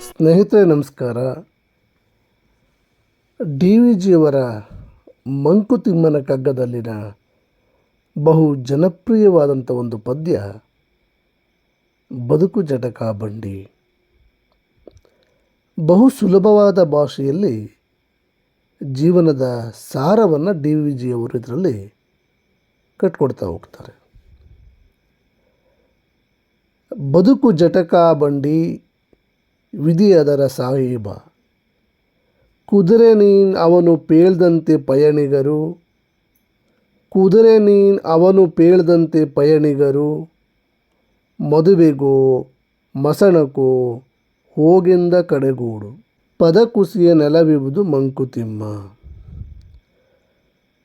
ಸ್ನೇಹಿತರೆ ನಮಸ್ಕಾರ. D V ಜಿಯವರ ಮಂಕುತಿಮ್ಮನ ಕಗ್ಗದಲ್ಲಿನ ಬಹು ಜನಪ್ರಿಯವಾದಂಥ ಒಂದು ಪದ್ಯ ಬದುಕು ಜಟಕ ಬಂಡಿ. ಬಹು ಸುಲಭವಾದ ಭಾಷೆಯಲ್ಲಿ ಜೀವನದ ಸಾರವನ್ನು ಡಿ ವಿ ಜಿಯವರು ಇದರಲ್ಲಿ ಕಟ್ಕೊಡ್ತಾ ಹೋಗ್ತಾರೆ. ಬದುಕು ಜಟಕ ಬಂಡಿ ವಿಧಿ ಅದರ ಸಾಹೇಬ, ಕುದುರೆ ನೀನ್ ಅವನು ಪೇಳ್ದಂತೆ ಪಯಣಿಗರು, ಕುದುರೆ ನೀನ್ ಅವನು ಪೇಳ್ದಂತೆ ಪಯಣಿಗರು, ಮದುವೆಗೋ ಮಸಣಕೋ ಹೋಗೆಂದ ಕಡೆಗೂಡು, ಪದ ಕುಸಿಯ ನೆಲವಿವುದು ಮಂಕುತಿಮ್ಮ.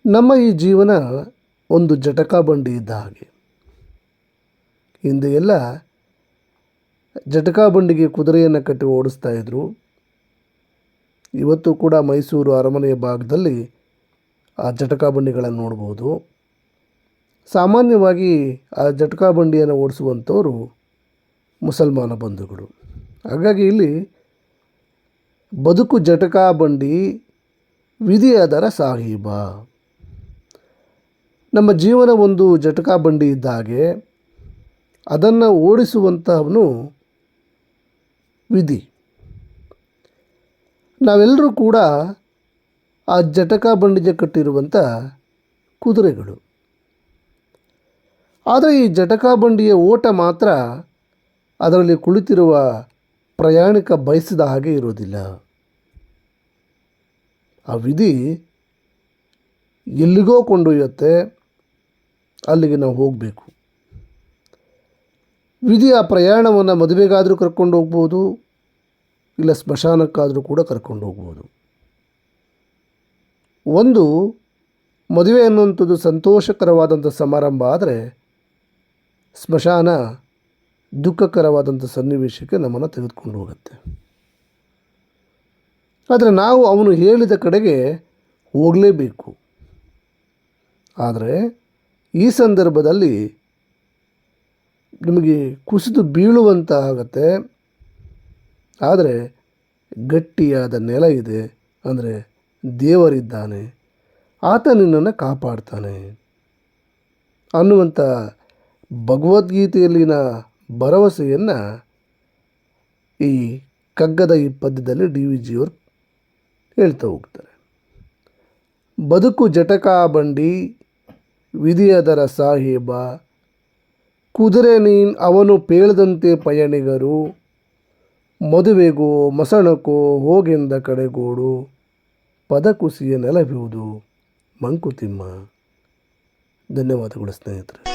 ನಮ್ಮ ಈ ಜೀವನ ಒಂದು ಜಟಕ ಬಂಡಿ ಇದ್ದ ಹಾಗೆ. ಹಿಂದೆ ಎಲ್ಲ ಜಟಕ ಬಂಡಿಗೆ ಕುದುರೆಯನ್ನು ಕಟ್ಟಿ ಓಡಿಸ್ತಾ ಇದ್ದರು. ಇವತ್ತು ಕೂಡ ಮೈಸೂರು ಅರಮನೆಯ ಭಾಗದಲ್ಲಿ ಆ ಜಟಕ ಬಂಡಿಗಳನ್ನು ನೋಡ್ಬೋದು. ಸಾಮಾನ್ಯವಾಗಿ ಆ ಜಟಕ ಬಂಡಿಯನ್ನು ಓಡಿಸುವಂಥವರು ಮುಸಲ್ಮಾನ ಬಂಧುಗಳು. ಹಾಗಾಗಿ ಇಲ್ಲಿ ಬದುಕು ಜಟಕ ಬಂಡಿ ವಿಧಿ ಅದರ ಸಾಹೀಬ. ನಮ್ಮ ಜೀವನ ಒಂದು ಜಟಕ ಬಂಡಿ ಇದ್ದ ಹಾಗೆ. ಅದನ್ನು ಓಡಿಸುವಂತಹವನು ವಿಧಿ. ನಾವೆಲ್ಲರೂ ಕೂಡ ಆ ಜಟಕ ಬಂಡಿಗೆ ಕಟ್ಟಿರುವಂಥ ಕುದುರೆಗಳು. ಆದರೆ ಈ ಜಟಕ ಬಂಡಿಯ ಓಟ ಮಾತ್ರ ಅದರಲ್ಲಿ ಕುಳಿತಿರುವ ಪ್ರಯಾಣಿಕ ಬಯಸಿದ ಹಾಗೆ ಇರೋದಿಲ್ಲ. ಆ ವಿಧಿ ಎಲ್ಲಿಗೋ ಕೊಂಡೊಯ್ಯುತ್ತೆ, ಅಲ್ಲಿಗೆ ನಾವು ಹೋಗಬೇಕು. ವಿಧಿ ಆ ಪ್ರಯಾಣವನ್ನು ಮದುವೆಗಾದರೂ ಕರ್ಕೊಂಡು ಹೋಗ್ಬೋದು, ಇಲ್ಲ ಸ್ಮಶಾನಕ್ಕಾದರೂ ಕೂಡ ಕರ್ಕೊಂಡು ಹೋಗ್ಬೋದು. ಒಂದು ಮದುವೆ ಅನ್ನುವಂಥದ್ದು ಸಂತೋಷಕರವಾದಂಥ ಸಮಾರಂಭ ಆದರೆ, ಸ್ಮಶಾನ ದುಃಖಕರವಾದಂಥ ಸನ್ನಿವೇಶಕ್ಕೆ ನಮ್ಮನ್ನು ತೆಗೆದುಕೊಂಡು ಹೋಗುತ್ತೆ. ಆದರೆ ನಾವು ಅವನು ಹೇಳಿದ ಕಡೆಗೆ ಹೋಗಲೇಬೇಕು. ಆದರೆ ಈ ಸಂದರ್ಭದಲ್ಲಿ ನಿಮಗೆ ಕುಸಿದು ಬೀಳುವಂತ ಆಗುತ್ತೆ. ಆದರೆ ಗಟ್ಟಿಯಾದ ನೆಲ ಇದೆ, ಅಂದರೆ ದೇವರಿದ್ದಾನೆ, ಆತ ನಿನ್ನನ್ನು ಕಾಪಾಡ್ತಾನೆ ಅನ್ನುವಂಥ ಭಗವದ್ಗೀತೆಯಲ್ಲಿನ ಭರವಸೆಯನ್ನು ಈ ಕಗ್ಗದ ಈ ಪದ್ಯದಲ್ಲಿ ಡಿ ವಿ ಜಿಯವರು ಹೇಳ್ತಾ ಹೋಗ್ತಾರೆ. ಬದುಕು ಜಟಕ ಬಂಡಿ ವಿಧಿ ಅದರ ಸಾಹೇಬ, ಕುದುರೆ ನೀನ್ ಅವನು ಪೇಳ್ದಂತೆ ಪಯಣಿಗರು, ಮದುವೆಗೋ ಮಸಣಕೋ ಹೋಗೆಂದ ಕಡೆಗೋಡು, ಪದ ಕುಸಿಯ ನೆಲವಿವುದು ಮಂಕುತಿಮ್ಮ. ಧನ್ಯವಾದಗಳು ಸ್ನೇಹಿತರೆ.